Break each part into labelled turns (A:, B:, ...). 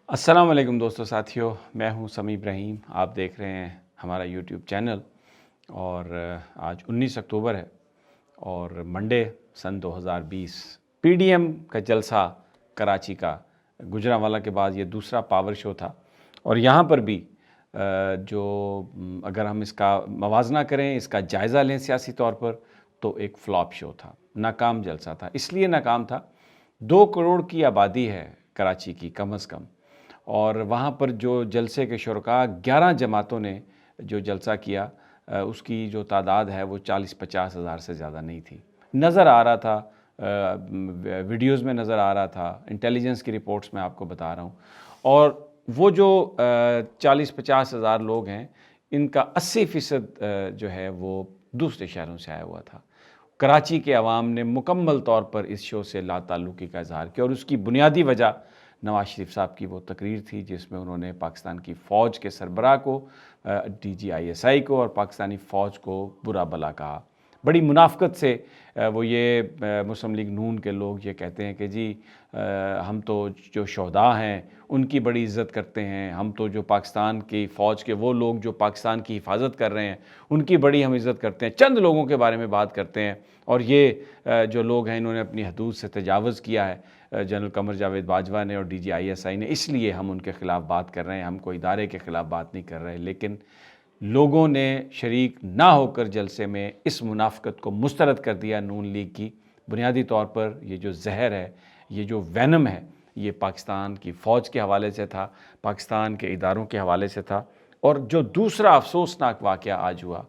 A: السلام علیکم دوستو ساتھیوں، میں ہوں سمیع ابراہیم۔ آپ دیکھ رہے ہیں ہمارا یوٹیوب چینل اور آج 19 اکتوبر ہے اور منڈے سن 2020 پی ڈی ایم کا جلسہ کراچی کا گجرانوالہ کے بعد یہ دوسرا پاور شو تھا اور یہاں پر بھی جو اگر ہم اس کا موازنہ کریں، اس کا جائزہ لیں سیاسی طور پر، تو ایک فلاپ شو تھا، ناکام جلسہ تھا۔ اس لیے ناکام تھا 2 کروڑ کی آبادی ہے کراچی کی کم از کم، اور وہاں پر جو جلسے کے شرکاء 11 جماعتوں نے جو جلسہ کیا اس کی جو تعداد ہے وہ 40-50 ہزار سے زیادہ نہیں تھی۔ نظر آ رہا تھا، ویڈیوز میں نظر آ رہا تھا، انٹیلیجنس کی رپورٹس میں آپ کو بتا رہا ہوں، اور وہ جو 40-50 ہزار لوگ ہیں ان کا 80% جو ہے وہ دوسرے شہروں سے آیا ہوا تھا۔ کراچی کے عوام نے مکمل طور پر اس شو سے لا تعلقی کا اظہار کیا اور اس کی بنیادی وجہ نواز شریف صاحب کی وہ تقریر تھی جس میں انہوں نے پاکستان کی فوج کے سربراہ کو، D G I S I کو اور پاکستانی فوج کو برا بھلا کہا۔ بڑی منافقت سے وہ یہ مسلم لیگ نون کے لوگ یہ کہتے ہیں کہ جی ہم تو جو شہداء ہیں ان کی بڑی عزت کرتے ہیں، ہم تو جو پاکستان کی فوج کے وہ لوگ جو پاکستان کی حفاظت کر رہے ہیں ان کی بڑی ہم عزت کرتے ہیں، چند لوگوں کے بارے میں بات کرتے ہیں، اور یہ جو لوگ ہیں انہوں نے اپنی حدود سے تجاوز کیا ہے، جنرل قمر جاوید باجوہ نے اور D G I S I نے، اس لیے ہم ان کے خلاف بات کر رہے ہیں، ہم کوئی ادارے کے خلاف بات نہیں کر رہے۔ لیکن لوگوں نے شریک نہ ہو کر جلسے میں اس منافقت کو مسترد کر دیا نون لیگ کی۔ بنیادی طور پر یہ جو زہر ہے، یہ جو وینم ہے، یہ پاکستان کی فوج کے حوالے سے تھا، پاکستان کے اداروں کے حوالے سے تھا، اور جو دوسرا افسوسناک واقعہ آج ہوا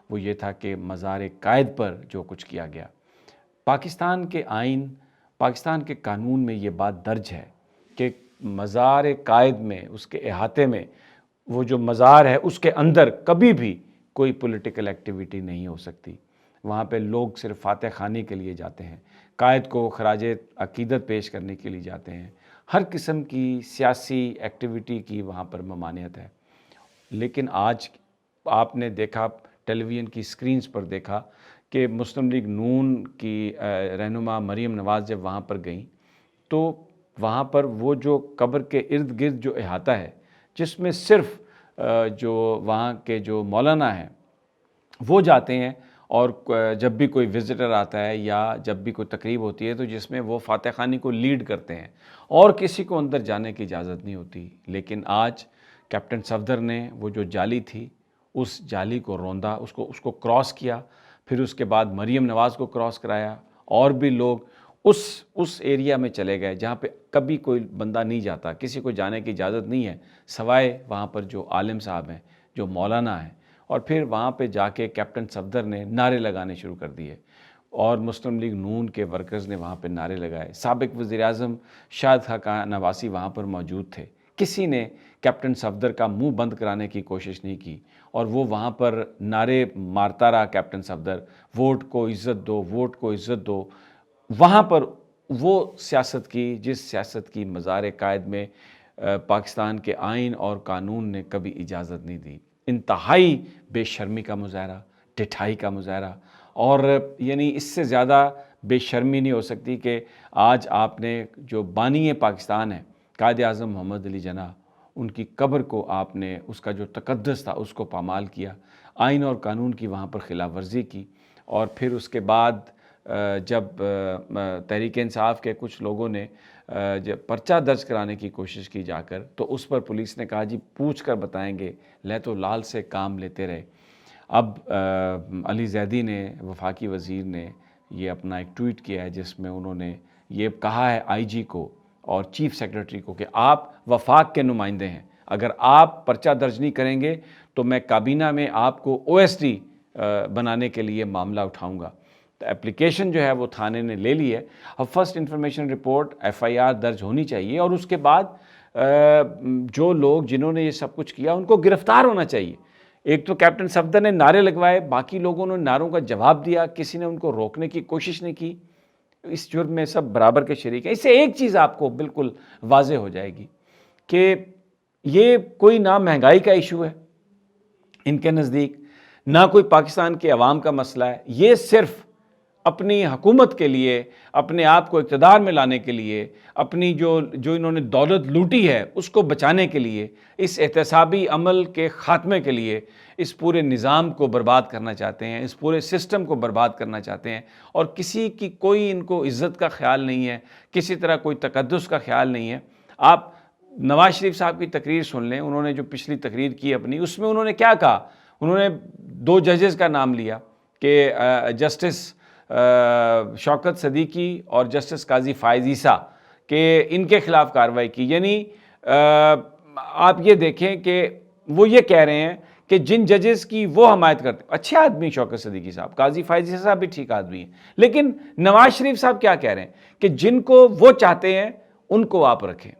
A: وہ یہ تھا کہ مزار قائد پر جو کچھ کیا گیا۔ پاکستان کے آئین، پاکستان کے قانون میں یہ بات درج ہے کہ مزار قائد میں، اس کے احاطے میں، وہ جو مزار ہے اس کے اندر کبھی بھی کوئی پولیٹیکل ایکٹیویٹی نہیں ہو سکتی۔ وہاں پہ لوگ صرف فاتح خوانی کے لیے جاتے ہیں، قائد کو خراج عقیدت پیش کرنے کے لیے جاتے ہیں، ہر قسم کی سیاسی ایکٹیویٹی کی وہاں پر ممانعت ہے۔ لیکن آج آپ نے دیکھا، ٹیلی ویژن کی سکرینز پر دیکھا کہ مسلم لیگ نون کی رہنما مریم نواز جب وہاں پر گئیں تو وہاں پر وہ جو قبر کے ارد گرد جو احاطہ ہے جس میں صرف جو وہاں کے جو مولانا ہیں وہ جاتے ہیں، اور جب بھی کوئی وزٹر آتا ہے یا جب بھی کوئی تقریب ہوتی ہے تو جس میں وہ فاتح خوانی کو لیڈ کرتے ہیں اور کسی کو اندر جانے کی اجازت نہیں ہوتی۔ لیکن آج کیپٹن صفدر نے وہ جو جالی تھی اس جالی کو روندا، اس کو کراس کیا، پھر اس کے بعد مریم نواز کو کراس کرایا، اور بھی لوگ اس ایریا میں چلے گئے جہاں پہ کبھی کوئی بندہ نہیں جاتا، کسی کو جانے کی اجازت نہیں ہے سوائے وہاں پر جو عالم صاحب ہیں، جو مولانا ہیں، اور پھر وہاں پہ جا کے کیپٹن صفدر نے نعرے لگانے شروع کر دیے اور مسلم لیگ نون کے ورکرز نے وہاں پہ نعرے لگائے۔ سابق وزیر اعظم شاہد خاقان عباسی وہاں پر موجود تھے، کسی نے کیپٹن صفدر کا منہ بند کرانے کی کوشش نہیں کی، اور وہ وہاں پر نعرے مارتا رہا کیپٹن صفدر، ووٹ کو عزت دو، ووٹ کو عزت دو۔ وہاں پر وہ سیاست کی جس سیاست کی مزار قائد میں پاکستان کے آئین اور قانون نے کبھی اجازت نہیں دی۔ انتہائی بے شرمی کا مظاہرہ، ڈٹھائی کا مظاہرہ، اور یعنی اس سے زیادہ بے شرمی نہیں ہو سکتی کہ آج آپ نے جو بانی پاکستان ہے قائد اعظم محمد علی جناح، ان کی قبر کو آپ نے، اس کا جو تقدس تھا اس کو پامال کیا، آئین اور قانون کی وہاں پر خلاف ورزی کی، اور پھر اس کے بعد جب تحریک انصاف کے کچھ لوگوں نے جب پرچہ درج کرانے کی کوشش کی جا کر، تو اس پر پولیس نے کہا جی پوچھ کر بتائیں گے، لے تو لال سے کام لیتے رہے۔ اب علی زیدی نے، وفاقی وزیر نے، یہ اپنا ایک ٹویٹ کیا ہے جس میں انہوں نے یہ کہا ہے آئی جی کو اور چیف سیکرٹری کو کہ آپ وفاق کے نمائندے ہیں، اگر آپ پرچہ درج نہیں کریں گے تو میں کابینہ میں آپ کو او ایس ڈی بنانے کے لیے معاملہ اٹھاؤں گا۔ تو اپلیکیشن جو ہے وہ تھانے نے لے لی ہے، اب first information report F I R درج ہونی چاہیے، اور اس کے بعد جو لوگ جنہوں نے یہ سب کچھ کیا ان کو گرفتار ہونا چاہیے۔ ایک تو کیپٹن صفدر نے نعرے لگوائے، باقی لوگوں نے نعروں کا جواب دیا، کسی نے ان کو روکنے کی کوشش نہیں کی، اس جرم میں سب برابر کے شریک ہیں۔ اس سے ایک چیز آپ کو بالکل واضح ہو جائے گی کہ یہ کوئی نہ مہنگائی کا ایشو ہے ان کے نزدیک، نہ کوئی پاکستان کے عوام کا مسئلہ ہے، یہ صرف اپنی حکومت کے لیے، اپنے آپ کو اقتدار میں لانے کے لیے، اپنی جو انہوں نے دولت لوٹی ہے اس کو بچانے کے لیے، اس احتسابی عمل کے خاتمے کے لیے اس پورے نظام کو برباد کرنا چاہتے ہیں، اس پورے سسٹم کو برباد کرنا چاہتے ہیں، اور کسی کی کوئی ان کو عزت کا خیال نہیں ہے، کسی طرح کوئی تقدس کا خیال نہیں ہے۔ آپ نواز شریف صاحب کی تقریر سن لیں، انہوں نے جو پچھلی تقریر کی اپنی، اس میں انہوں نے کیا کہا؟ انہوں نے 2 ججز کا نام لیا کہ جسٹس شوکت صدیقی اور جسٹس قاضی فائز عیسیٰ کہ ان کے خلاف کارروائی کی۔ یعنی آپ یہ دیکھیں کہ وہ یہ کہہ رہے ہیں کہ جن ججز کی وہ حمایت کرتے ہیں، اچھے آدمی شوکت صدیقی صاحب، قاضی فائز عیسیٰ صاحب بھی ٹھیک آدمی ہیں، لیکن نواز شریف صاحب کیا کہہ رہے ہیں کہ جن کو وہ چاہتے ہیں ان کو آپ رکھیں،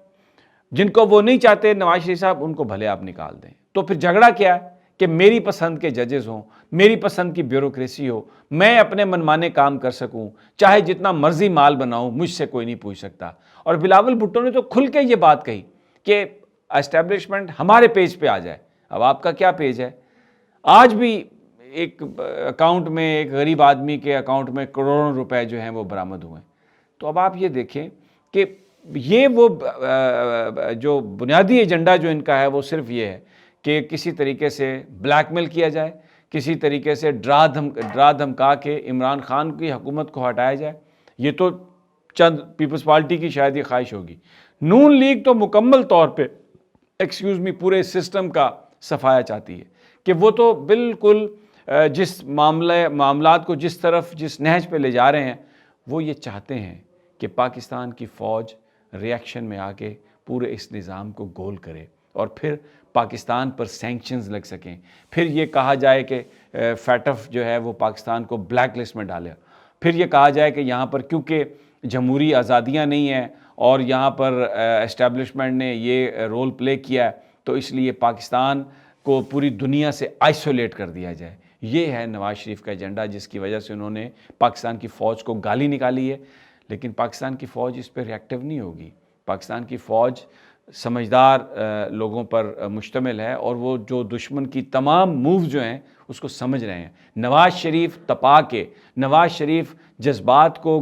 A: جن کو وہ نہیں چاہتے نواز شریف صاحب ان کو بھلے آپ نکال دیں۔ تو پھر جھگڑا کیا ہے کہ میری پسند کے ججز ہوں، میری پسند کی بیوروکریسی ہو، میں اپنے منمانے کام کر سکوں، چاہے جتنا مرضی مال بناؤں، مجھ سے کوئی نہیں پوچھ سکتا۔ اور بلاول بھٹو نے تو کھل کے یہ بات کہی کہ اسٹیبلشمنٹ ہمارے پیج پہ آ جائے۔ اب آپ کا کیا پیج ہے؟ آج بھی ایک اکاؤنٹ میں، ایک غریب آدمی کے اکاؤنٹ میں کروڑوں روپے جو ہیں وہ برآمد ہوئے ہیں۔ تو اب آپ یہ دیکھیں کہ یہ وہ جو بنیادی ایجنڈا جو ان کا ہے وہ صرف یہ ہے کہ کسی طریقے سے بلیک میل کیا جائے، کسی طریقے سے ڈرا دھمکا کے عمران خان کی حکومت کو ہٹایا جائے۔ یہ تو چند پیپلز پارٹی کی شاید یہ خواہش ہوگی۔ نون لیگ تو مکمل طور پہ پورے سسٹم کا صفایا چاہتی ہے کہ وہ تو بالکل جس معاملات کو جس نہج پہ لے جا رہے ہیں، وہ یہ چاہتے ہیں کہ پاکستان کی فوج ریاکشن میں آ کے پورے اس نظام کو گول کرے اور پھر پاکستان پر سینکشنز لگ سکیں، پھر یہ کہا جائے کہ فیٹف جو ہے وہ پاکستان کو بلیک لسٹ میں ڈالے، پھر یہ کہا جائے کہ یہاں پر کیونکہ جمہوری آزادیاں نہیں ہیں اور یہاں پر اسٹیبلشمنٹ نے یہ رول پلے کیا ہے تو اس لیے پاکستان کو پوری دنیا سے آئسولیٹ کر دیا جائے۔ یہ ہے نواز شریف کا ایجنڈا، جس کی وجہ سے انہوں نے پاکستان کی فوج کو گالی نکالی ہے۔ لیکن پاکستان کی فوج اس پہ ریئیکٹیو نہیں ہوگی۔ پاکستان کی فوج سمجھدار لوگوں پر مشتمل ہے اور وہ جو دشمن کی تمام مووز جو ہیں اس کو سمجھ رہے ہیں۔ نواز شریف تپا کے، نواز شریف جذبات کو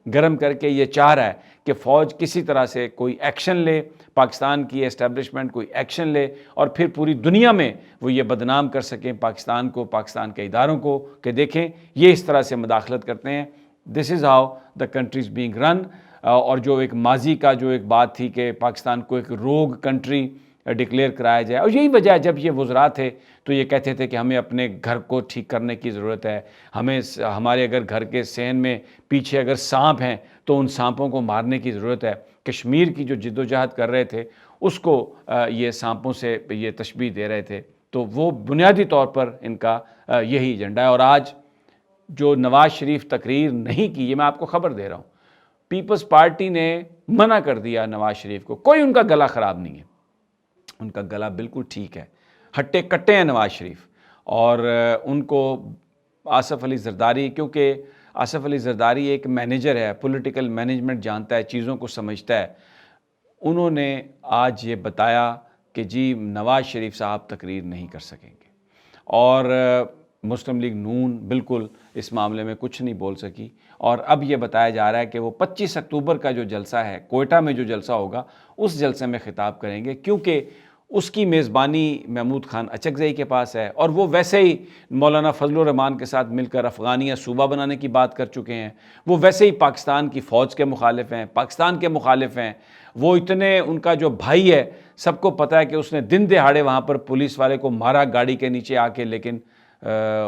A: گرم کر کے یہ چاہ رہا ہے کہ فوج کسی طرح سے کوئی ایکشن لے، پاکستان کی اسٹیبلشمنٹ کوئی ایکشن لے اور پھر پوری دنیا میں وہ یہ بدنام کر سکیں پاکستان کو، پاکستان کے اداروں کو کہ دیکھیں یہ اس طرح سے مداخلت کرتے ہیں۔ This is how the country is being run. اور جو ایک ماضی کا جو ایک بات تھی کہ پاکستان کو ایک روگ کنٹری ڈکلیئر کرایا جائے، اور یہی وجہ ہے جب یہ وزراء تھے تو یہ کہتے تھے کہ ہمیں اپنے گھر کو ٹھیک کرنے کی ضرورت ہے، ہمارے اگر گھر کے صحن میں پیچھے اگر سانپ ہیں تو ان سانپوں کو مارنے کی ضرورت ہے۔ کشمیر کی جو جد و جہد کر رہے تھے اس کو یہ سانپوں سے یہ تشبیہ دے رہے تھے۔ تو وہ بنیادی طور پر ان کا یہی ایجنڈا ہے۔ اور آج جو نواز شریف تقریر نہیں کی، یہ میں آپ کو خبر دے رہا ہوں، پیپلز پارٹی نے منع کر دیا نواز شریف کو۔ کوئی ان کا گلا خراب نہیں ہے، ان کا گلا بالکل ٹھیک ہے، ہٹے کٹے ہیں نواز شریف۔ اور ان کو آصف علی زرداری، کیونکہ آصف علی زرداری ایک مینیجر ہے، پولیٹیکل مینجمنٹ جانتا ہے، چیزوں کو سمجھتا ہے، انہوں نے آج یہ بتایا کہ جی نواز شریف صاحب تقریر نہیں کر سکیں گے۔ اور مسلم لیگ نون بالکل اس معاملے میں کچھ نہیں بول سکی۔ اور اب یہ بتایا جا رہا ہے کہ وہ 25 اکتوبر کا جو جلسہ ہے، کوئٹہ میں جو جلسہ ہوگا، اس جلسے میں خطاب کریں گے، کیونکہ اس کی میزبانی محمود خان اچکزئی کے پاس ہے، اور وہ ویسے ہی مولانا فضل الرحمان کے ساتھ مل کر افغانیہ صوبہ بنانے کی بات کر چکے ہیں۔ وہ ویسے ہی پاکستان کی فوج کے مخالف ہیں، پاکستان کے مخالف ہیں۔ وہ اتنے، ان کا جو بھائی ہے، سب کو پتہ ہے کہ اس نے دن دہاڑے وہاں پر پولیس والے کو مارا گاڑی کے نیچے آ کے، لیکن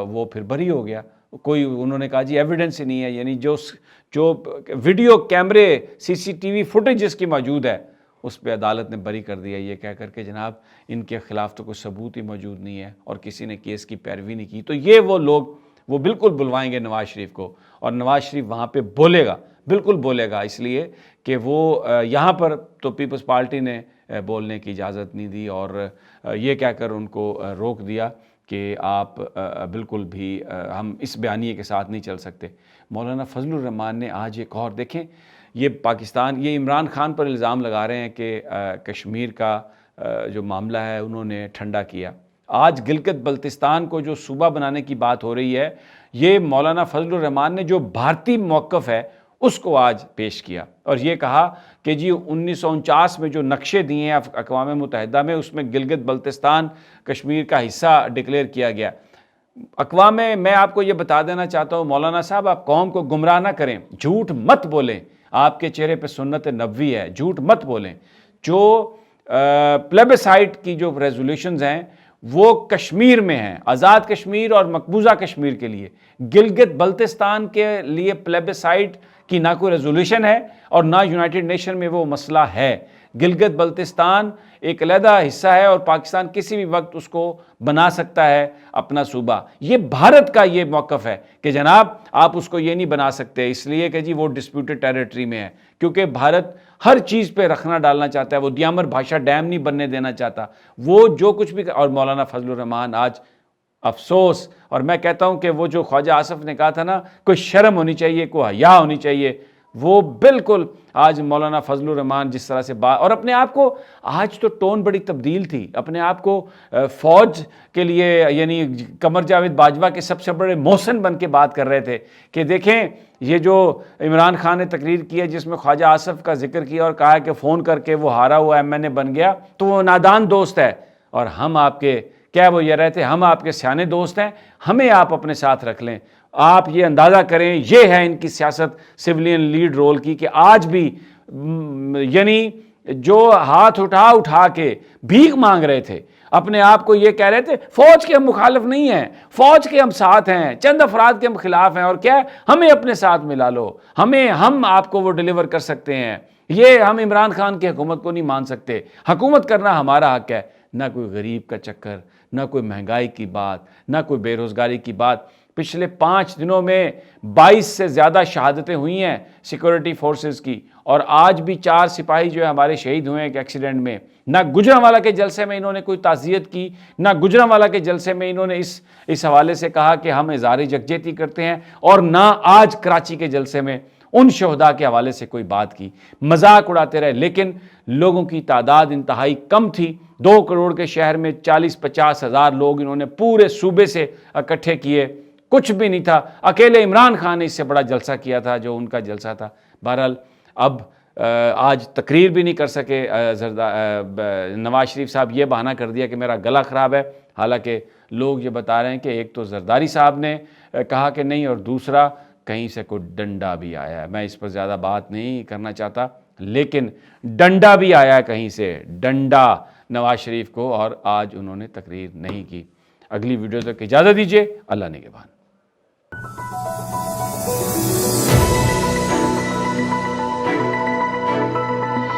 A: وہ پھر بری ہو گیا۔ کوئی، انہوں نے کہا جی ایویڈنس ہی نہیں ہے، یعنی جو ویڈیو کیمرے CCTV فوٹیج جس کی موجود ہے اس پہ عدالت نے بری کر دیا، یہ کہہ کر کے جناب ان کے خلاف تو کوئی ثبوت ہی موجود نہیں ہے اور کسی نے کیس کی پیروی نہیں کی۔ تو یہ وہ لوگ وہ بالکل بلوائیں گے نواز شریف کو، اور نواز شریف وہاں پہ بولے گا، بالکل بولے گا، اس لیے کہ وہ یہاں پر تو پیپلز پارٹی نے بولنے کی اجازت نہیں دی اور یہ کہہ کر ان کو روک دیا کہ آپ بالکل بھی ہم اس بیانیے کے ساتھ نہیں چل سکتے۔ مولانا فضل الرحمان نے آج ایک اور دیکھیں، یہ پاکستان، یہ عمران خان پر الزام لگا رہے ہیں کہ کشمیر کا جو معاملہ ہے انہوں نے ٹھنڈا کیا۔ آج گلگت بلتستان کو جو صوبہ بنانے کی بات ہو رہی ہے، یہ مولانا فضل الرحمان نے جو بھارتی موقف ہے اس کو آج پیش کیا اور یہ کہا کہ جی 1949 میں جو نقشے دیے ہیں اقوام متحدہ میں، اس میں گلگت بلتستان کشمیر کا حصہ ڈکلیئر کیا گیا۔ اقوام میں آپ کو یہ بتا دینا چاہتا ہوں مولانا صاحب، آپ قوم کو گمراہ نہ کریں، جھوٹ مت بولیں، آپ کے چہرے پہ سنت نبوی ہے، جھوٹ مت بولیں۔ جو پلیبسائٹ کی جو ریزولوشنز ہیں وہ کشمیر میں ہیں، آزاد کشمیر اور مقبوضہ کشمیر کے لیے۔ گلگت بلتستان کے لیے پلیبسائٹ کی نہ کوئی ریزولوشن ہے اور نہ یونائٹڈ نیشن میں وہ مسئلہ ہے۔ گلگت بلتستان ایک علیحدہ حصہ ہے اور پاکستان کسی بھی وقت اس کو بنا سکتا ہے اپنا صوبہ۔ یہ بھارت کا یہ موقف ہے کہ جناب آپ اس کو یہ نہیں بنا سکتے، اس لیے کہ جی وہ ڈسپیوٹڈ ٹیریٹری میں ہے، کیونکہ بھارت ہر چیز پہ رکھنا ڈالنا چاہتا ہے، وہ دیامر بھاشا ڈیم نہیں بننے دینا چاہتا، وہ جو کچھ بھی۔ اور مولانا فضل الرحمان آج افسوس، اور میں کہتا ہوں کہ وہ جو خواجہ آصف نے کہا تھا نا، کوئی شرم ہونی چاہیے، کوئی حیا ہونی چاہیے، وہ بالکل آج مولانا فضل الرحمان جس طرح سے بات، اور اپنے آپ کو آج تو ٹون بڑی تبدیل تھی، اپنے آپ کو فوج کے لیے یعنی قمر جاوید باجوہ کے سب سے بڑے محسن بن کے بات کر رہے تھے کہ دیکھیں یہ جو عمران خان نے تقریر کی ہے جس میں خواجہ آصف کا ذکر کیا اور کہا کہ فون کر کے وہ ہارا ہوا ایم این اے بن گیا تو وہ نادان دوست ہے، اور ہم آپ کے کیا وہ یہ رہتے ہم آپ کے سیانے دوست ہیں، ہمیں آپ اپنے ساتھ رکھ لیں۔ آپ یہ اندازہ کریں، یہ ہے ان کی سیاست سیولین لیڈ رول کی، کہ آج بھی یعنی جو ہاتھ اٹھا کے بھیک مانگ رہے تھے، اپنے آپ کو یہ کہہ رہے تھے فوج کے ہم مخالف نہیں ہیں، فوج کے ہم ساتھ ہیں، چند افراد کے ہم خلاف ہیں، اور کیا ہے ہمیں اپنے ساتھ ملا لو، ہم آپ کو وہ ڈیلیور کر سکتے ہیں، یہ ہم عمران خان کی حکومت کو نہیں مان سکتے، حکومت کرنا ہمارا حق ہے۔ نہ کوئی غریب کا چکر، نہ کوئی مہنگائی کی بات، نہ کوئی بے روزگاری کی بات۔ پچھلے 5 دنوں میں 22 سے زیادہ شہادتیں ہوئی ہیں سیکورٹی فورسز کی، اور آج بھی 4 سپاہی جو ہے ہمارے شہید ہوئے ہیں ایک ایکسیڈنٹ میں۔ نہ گجرانوالہ کے جلسے میں انہوں نے کوئی تعزیت کی، نہ گجرانوالہ کے جلسے میں انہوں نے اس حوالے سے کہا کہ ہم اظہار یکجہتی کرتے ہیں، اور نہ آج کراچی کے جلسے میں ان شہداء کے حوالے سے کوئی بات کی، مذاق اڑاتے رہے۔ لیکن لوگوں کی تعداد انتہائی کم تھی، 2 کروڑ کے شہر میں 40-50 ہزار لوگ انہوں نے پورے صوبے سے اکٹھے کیے، کچھ بھی نہیں تھا، اکیلے عمران خان نے اس سے بڑا جلسہ کیا تھا جو ان کا جلسہ تھا۔ بہرحال اب آج تقریر بھی نہیں کر سکے نواز شریف صاحب، یہ بہانہ کر دیا کہ میرا گلا خراب ہے، حالانکہ لوگ یہ بتا رہے ہیں کہ ایک تو زرداری صاحب نے کہا کہ نہیں، اور دوسرا کہیں سے کوئی ڈنڈا بھی آیا ہے۔ میں اس پر زیادہ بات نہیں کرنا چاہتا، لیکن ڈنڈا بھی آیا ہے کہیں سے، ڈنڈا نواز شریف کو، اور آج انہوں نے تقریر نہیں کی۔ اگلی ویڈیو تک اجازت دیجیے، اللہ نگہبان۔